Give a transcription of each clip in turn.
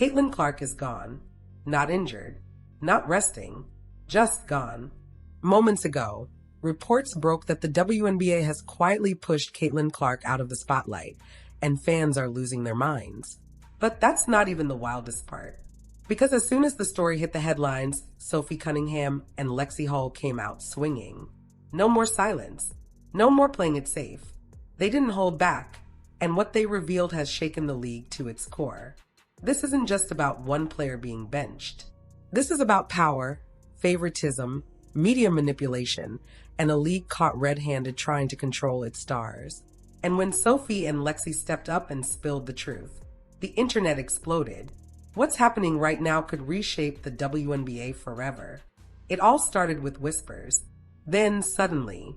Caitlin Clark is gone. Not injured. Not resting. Just gone. Moments ago, reports broke that the WNBA has quietly pushed Caitlin Clark out of the spotlight, and fans are losing their minds. But that's not even the wildest part. Because as soon as the story hit the headlines, Sophie Cunningham and Lexie Hull came out swinging. No more silence. No more playing it safe. They didn't hold back, and what they revealed has shaken the league to its core. This isn't just about one player being benched. This is about power, favoritism, media manipulation, and a league caught red-handed trying to control its stars. And when Sophie and Lexie stepped up and spilled the truth, the internet exploded. What's happening right now could reshape the WNBA forever. It all started with whispers. Then, suddenly,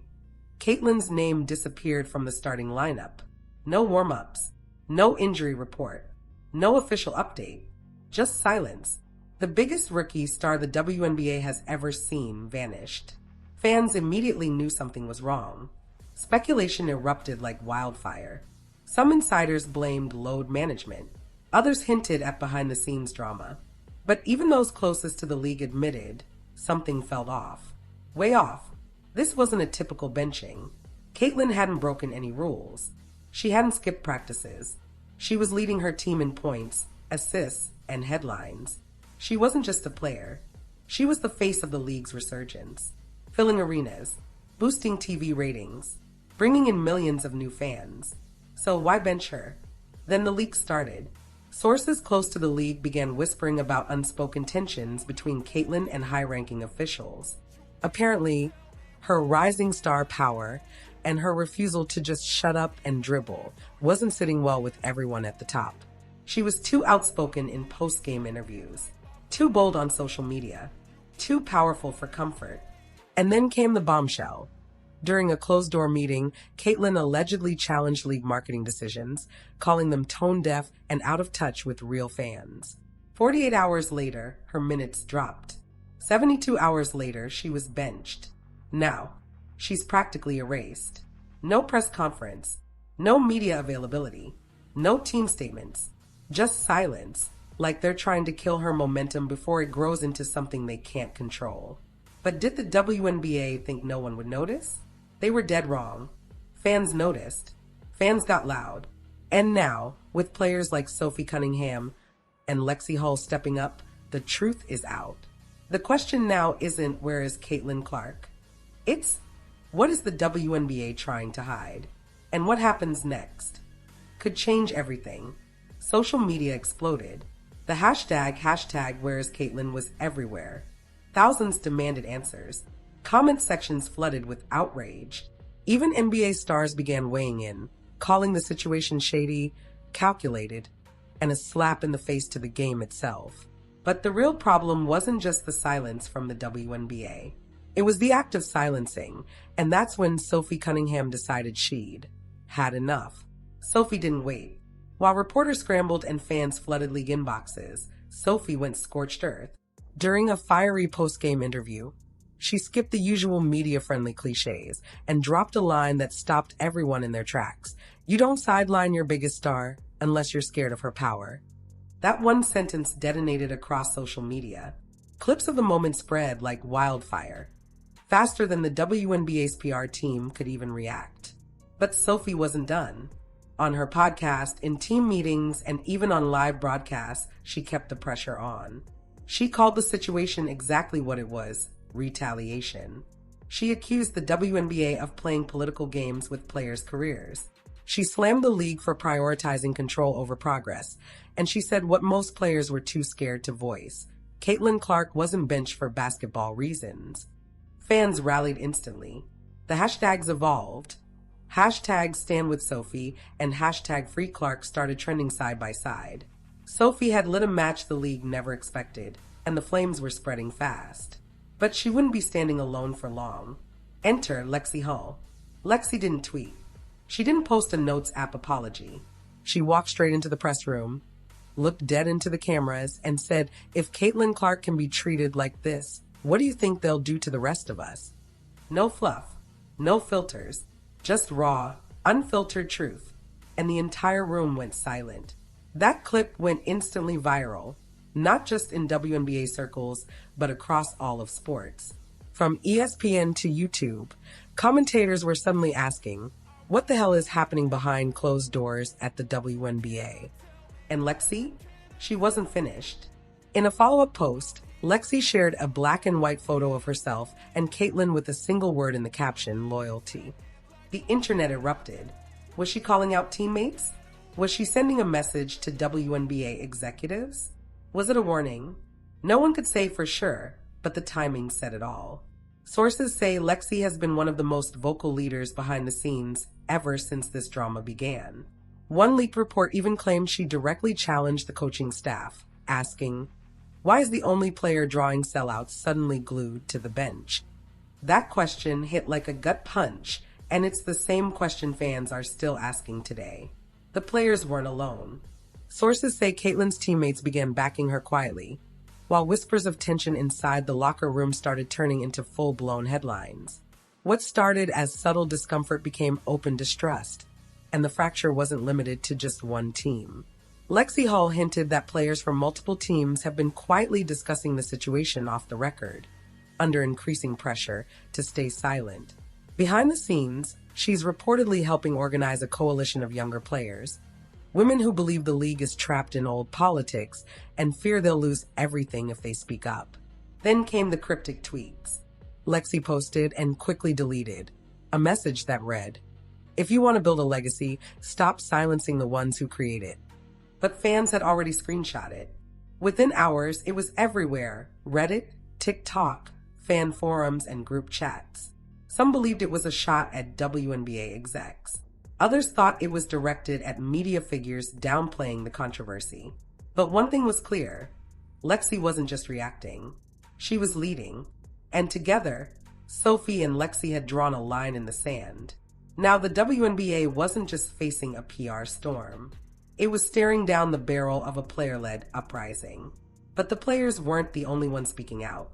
Caitlin's name disappeared from the starting lineup. No warm-ups, no injury report, no official update, just silence. The biggest rookie star the WNBA has ever seen vanished. Fans immediately knew something was wrong. Speculation erupted like wildfire. Some insiders blamed load management. Others hinted at behind-the-scenes drama. But even those closest to the league admitted something felt off. Way off. This wasn't a typical benching. Caitlin hadn't broken any rules. She hadn't skipped practices. She was leading her team in points, assists, and headlines. She wasn't just a player. She was the face of the league's resurgence, filling arenas, boosting TV ratings, bringing in millions of new fans. So why bench her? Then the leak started. Sources close to the league began whispering about unspoken tensions between Caitlin and high-ranking officials. Apparently, her rising star power and her refusal to just shut up and dribble wasn't sitting well with everyone at the top. She was too outspoken in post-game interviews, too bold on social media, too powerful for comfort. And then came the bombshell. During a closed-door meeting, Caitlin allegedly challenged league marketing decisions, calling them tone-deaf and out of touch with real fans. 48 hours later, her minutes dropped. 72 hours later, she was benched. Now, she's practically erased. No press conference, no media availability, no team statements, just silence, like they're trying to kill her momentum before it grows into something they can't control. But did the WNBA think no one would notice? They were dead wrong. Fans noticed. Fans got loud. And now, with players like Sophie Cunningham and Lexie Hull stepping up, the truth is out. The question now isn't where is Caitlin Clark? It's what is the WNBA trying to hide? And what happens next? Could change everything. Social media exploded. The hashtag where's Caitlin was everywhere. Thousands demanded answers. Comment sections flooded with outrage. Even NBA stars began weighing in, calling the situation shady, calculated, and a slap in the face to the game itself. But the real problem wasn't just the silence from the WNBA. It was the act of silencing, and that's when Sophie Cunningham decided she'd had enough. Sophie didn't wait. While reporters scrambled and fans flooded league inboxes, Sophie went scorched earth. During a fiery post-game interview, she skipped the usual media-friendly cliches and dropped a line that stopped everyone in their tracks. You don't sideline your biggest star unless you're scared of her power. That one sentence detonated across social media. Clips of the moment spread like wildfire, faster than the WNBA's PR team could even react. But Sophie wasn't done. On her podcast, in team meetings, and even on live broadcasts, she kept the pressure on. She called the situation exactly what it was: retaliation. She accused the WNBA of playing political games with players' careers. She slammed the league for prioritizing control over progress, and she said what most players were too scared to voice. Caitlin Clark wasn't benched for basketball reasons. Fans rallied instantly. The hashtags evolved. Hashtag Stand With Sophie and hashtag Free Clark started trending side by side. Sophie had lit a match the league never expected, and the flames were spreading fast. But she wouldn't be standing alone for long. Enter Lexie Hull. Lexie didn't tweet. She didn't post a Notes app apology. She walked straight into the press room, looked dead into the cameras, and said, if Caitlin Clark can be treated like this, what do you think they'll do to the rest of us? No fluff, no filters, just raw, unfiltered truth. And the entire room went silent. That clip went instantly viral, not just in WNBA circles, but across all of sports. From ESPN to YouTube, commentators were suddenly asking, what the hell is happening behind closed doors at the WNBA? And Lexie? She wasn't finished. In a follow-up post, Lexie shared a black and white photo of herself and Caitlin with a single word in the caption, loyalty. The internet erupted. Was she calling out teammates? Was she sending a message to WNBA executives? Was it a warning? No one could say for sure, but the timing said it all. Sources say Lexie has been one of the most vocal leaders behind the scenes ever since this drama began. One leaked report even claimed she directly challenged the coaching staff, asking, why is the only player drawing sellouts suddenly glued to the bench? That question hit like a gut punch, and it's the same question fans are still asking today. The players weren't alone. Sources say Caitlin's teammates began backing her quietly, while whispers of tension inside the locker room started turning into full-blown headlines. What started as subtle discomfort became open distrust, and the fracture wasn't limited to just one team. Lexie Hull hinted that players from multiple teams have been quietly discussing the situation off the record, under increasing pressure to stay silent. Behind the scenes, she's reportedly helping organize a coalition of younger players, women who believe the league is trapped in old politics and fear they'll lose everything if they speak up. Then came the cryptic tweets. Lexie posted and quickly deleted a message that read, if you want to build a legacy, stop silencing the ones who create it. But fans had already screenshot it. Within hours, it was everywhere: Reddit, TikTok, fan forums, and group chats. Some believed it was a shot at WNBA execs. Others thought it was directed at media figures downplaying the controversy. But one thing was clear: Lexie wasn't just reacting. She was leading. And together, Sophie and Lexie had drawn a line in the sand. Now, the WNBA wasn't just facing a PR storm. It was staring down the barrel of a player-led uprising. But the players weren't the only ones speaking out.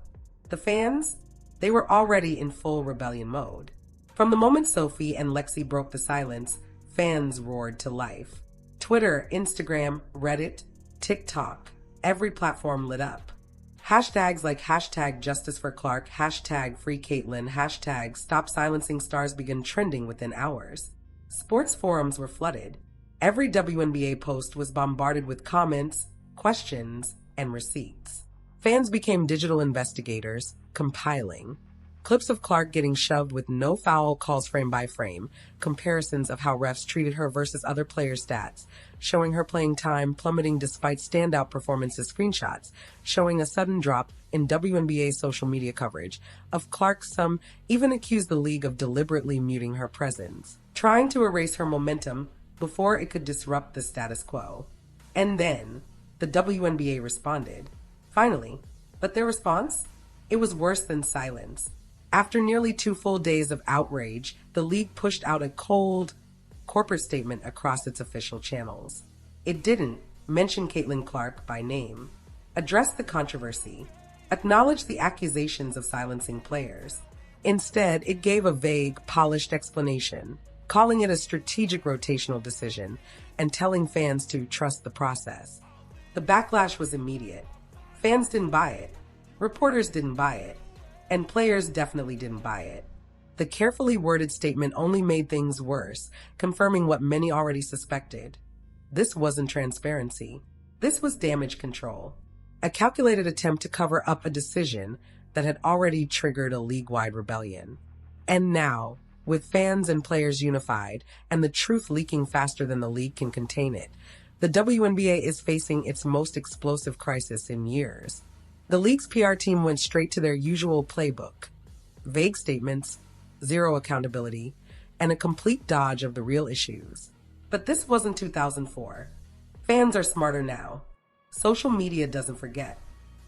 The fans? They were already in full rebellion mode. From the moment Sophie and Lexie broke the silence, fans roared to life. Twitter, Instagram, Reddit, TikTok, every platform lit up. Hashtags like hashtag Justice for Clark, hashtag Free Caitlin, hashtag Stop Silencing Stars began trending within hours. Sports forums were flooded. Every WNBA post was bombarded with comments, questions, and receipts. Fans became digital investigators, compiling clips of Clark getting shoved with no foul calls frame by frame, comparisons of how refs treated her versus other players' stats, showing her playing time plummeting despite standout performances, screenshots, showing a sudden drop in WNBA social media coverage of Clark. Some even accused the league of deliberately muting her presence, trying to erase her momentum before it could disrupt the status quo. And then, the WNBA responded. Finally. But their response? It was worse than silence. After nearly 2 full days of outrage, the league pushed out a cold, corporate statement across its official channels. It didn't mention Caitlin Clark by name, address the controversy, acknowledge the accusations of silencing players. Instead, it gave a vague, polished explanation, calling it a strategic rotational decision and telling fans to trust the process. The backlash was immediate. Fans didn't buy it, reporters didn't buy it, and players definitely didn't buy it. The carefully worded statement only made things worse, confirming what many already suspected. This wasn't transparency. This was damage control. A calculated attempt to cover up a decision that had already triggered a league-wide rebellion. And now, with fans and players unified, and the truth leaking faster than the league can contain it, the WNBA is facing its most explosive crisis in years. The league's PR team went straight to their usual playbook: vague statements, zero accountability, and a complete dodge of the real issues. But this wasn't 2004. Fans are smarter now. Social media doesn't forget.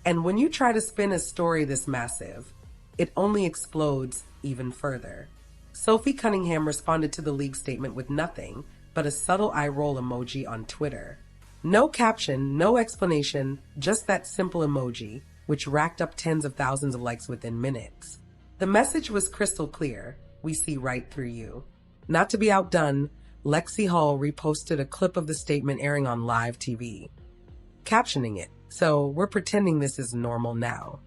And when you try to spin a story this massive, it only explodes even further. Sophie Cunningham responded to the league statement with nothing but a subtle eye roll emoji on Twitter. No caption, no explanation, just that simple emoji, which racked up tens of thousands of likes within minutes. The message was crystal clear: we see right through you. Not to be outdone, Lexie Hull reposted a clip of the statement airing on live TV, captioning it, "So we're pretending this is normal now."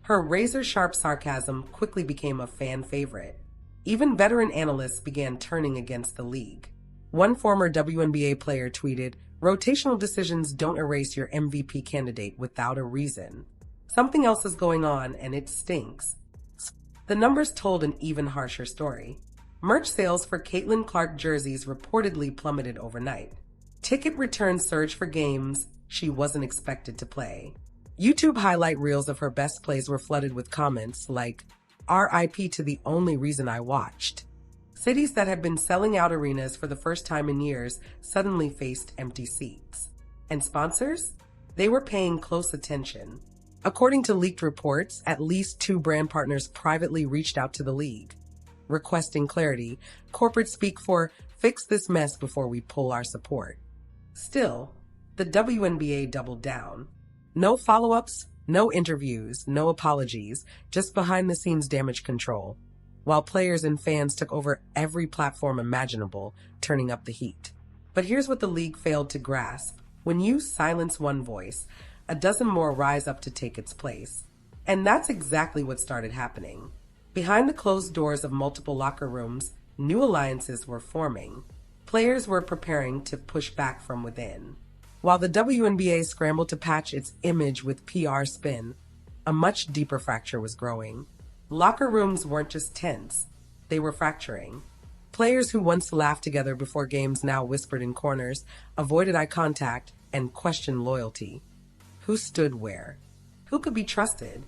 Her razor-sharp sarcasm quickly became a fan favorite. Even veteran analysts began turning against the league. One former WNBA player tweeted, "Rotational decisions don't erase your MVP candidate without a reason. Something else is going on, and it stinks." The numbers told an even harsher story. Merch sales for Caitlin Clark jerseys reportedly plummeted overnight. Ticket returns surged for games she wasn't expected to play. YouTube highlight reels of her best plays were flooded with comments like, "RIP to the only reason I watched." Cities that had been selling out arenas for the first time in years suddenly faced empty seats. And sponsors? They were paying close attention. According to leaked reports, at least 2 brand partners privately reached out to the league, requesting clarity. Corporate speak for, "Fix this mess before we pull our support." Still, the WNBA doubled down. No follow-ups, no interviews, no apologies, just behind-the-scenes damage control, while players and fans took over every platform imaginable, turning up the heat. But here's what the league failed to grasp. When you silence one voice, a dozen more rise up to take its place. And that's exactly what started happening. Behind the closed doors of multiple locker rooms, new alliances were forming. Players were preparing to push back from within. While the WNBA scrambled to patch its image with PR spin, a much deeper fracture was growing. Locker rooms weren't just tense, they were fracturing. Players who once laughed together before games now whispered in corners, avoided eye contact, and questioned loyalty. Who stood where? Who could be trusted?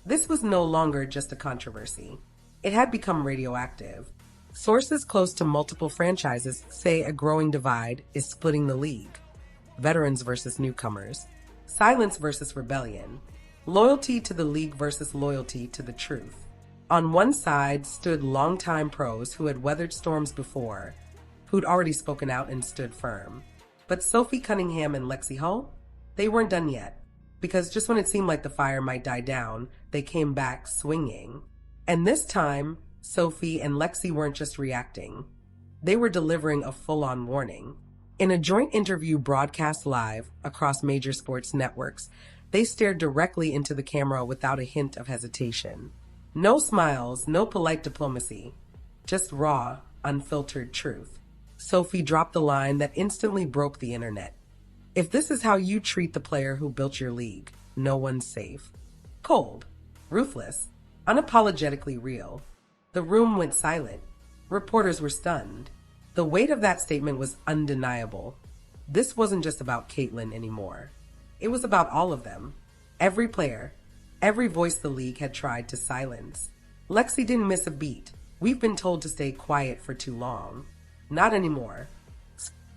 This was no longer just a controversy. It had become radioactive. Sources close to multiple franchises say a growing divide is splitting the league. Veterans versus newcomers. Silence versus rebellion. Loyalty to the league versus loyalty to the truth. On one side stood longtime pros who had weathered storms before, who'd already spoken out and stood firm. But Sophie Cunningham and Lexie Hull? They weren't done yet. Because just when it seemed like the fire might die down, they came back swinging. And this time, Sophie and Lexie weren't just reacting. They were delivering a full-on warning. In a joint interview broadcast live across major sports networks, they stared directly into the camera without a hint of hesitation. No smiles, no polite diplomacy, just raw, unfiltered truth. Sophie dropped the line that instantly broke the internet. "If this is how you treat the player who built your league, no one's safe." Cold, ruthless, unapologetically real. The room went silent. Reporters were stunned. The weight of that statement was undeniable. This wasn't just about Caitlin anymore. It was about all of them. Every player, every voice the league had tried to silence. Lexie didn't miss a beat. "We've been told to stay quiet for too long." Not anymore.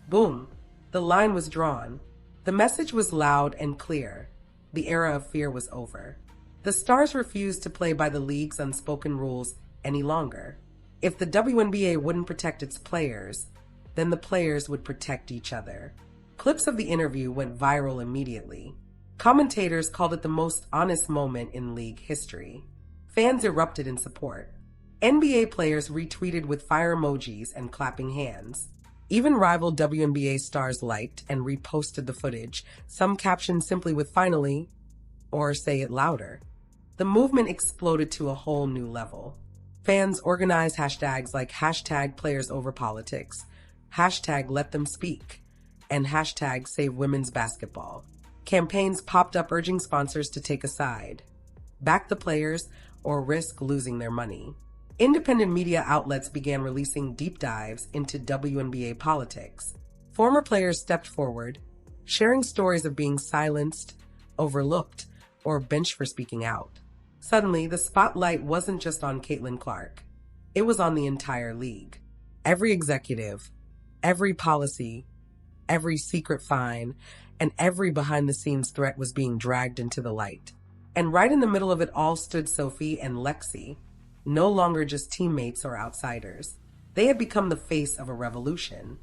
Boom. The line was drawn. The message was loud and clear. The era of fear was over. The Stars refused to play by the league's unspoken rules any longer. If the WNBA wouldn't protect its players, then the players would protect each other. Clips of the interview went viral immediately. Commentators called it the most honest moment in league history. Fans erupted in support. NBA players retweeted with fire emojis and clapping hands. Even rival WNBA stars liked and reposted the footage, some captioned simply with "finally," or "say it louder." The movement exploded to a whole new level. Fans organized hashtags like #PlayersOverPolitics, #LetThemSpeak, and #SaveWomen'sBasketball. Campaigns popped up urging sponsors to take a side, back the players, or risk losing their money. Independent media outlets began releasing deep dives into WNBA politics. Former players stepped forward, sharing stories of being silenced, overlooked, or benched for speaking out. Suddenly, the spotlight wasn't just on Caitlin Clark. It was on the entire league. Every executive, every policy, every secret fine, and every behind-the-scenes threat was being dragged into the light. And right in the middle of it all stood Sophie and Lexie, no longer just teammates or outsiders. They had become the face of a revolution.